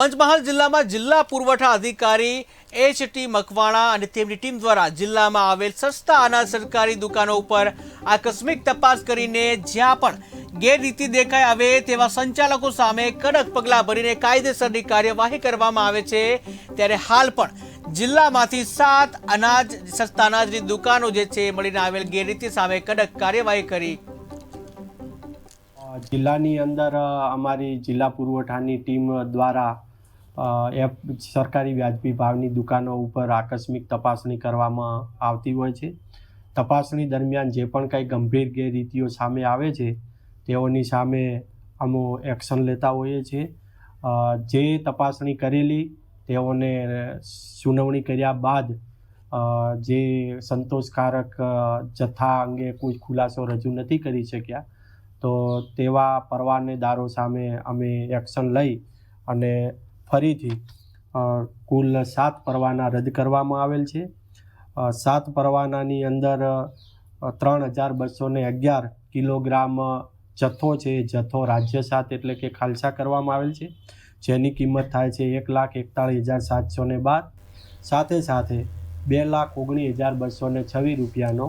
પંચમહાલ જિલ્લામાં જિલ્લા પુરવઠા અધિકારી એચ.ટી. મકવાણા અને તેમની ટીમ દ્વારા જિલ્લામાં આવેલ સસ્તા અનાજ સરકારી દુકાનો ઉપર આકસ્મિક તપાસ કરીને જ્યાં પણ ગેરરીતિ દેખાઈ આવે તેવા સંચાલકો સામે કડક પગલાં ભરીને કાયદેસરની કાર્યવાહી કરવામાં આવે છે। ત્યારે હાલ પણ જિલ્લામાંથી 7 સસ્તા અનાજની દુકાનો જે છે મળીને આવેલ ગેરરીતિ સામે કડક કાર્યવાહી કરી। જિલ્લાની અંદર અમારી જિલ્લા પુરવઠાની ટીમ દ્વારા સરકારી વ્યાજબી ભાવની દુકાનો ઉપર આકસ્મિક તપાસણી કરવામાં આવતી હોય છે। તપાસણી દરમિયાન જે પણ કંઈ ગંભીર ગેરરીતિઓ સામે આવે છે તેઓની સામે અમે એક્શન લેતા હોઈએ છીએ। જે તપાસણી કરેલી તેઓને સુનાવણી કર્યા બાદ જે સંતોષકારક જથ્થા અંગે કોઈ ખુલાસો રજૂ નથી કરી શક્યા તો તેવા પરવાનેદારો સામે અમે એક્શન લઈ અને ફરીથી કુલ 7 પરવાના રદ કરવામાં આવેલ છે। 7 પરવાનાની અંદર 3211 કિલોગ્રામ જથ્થો છે, જથ્થો રાજ્ય સાત એટલે કે ખાલસા કરવામાં આવેલ છે, જેની કિંમત થાય છે 1,41,712। સાથે સાથે 2,19,226 રૂપિયાનો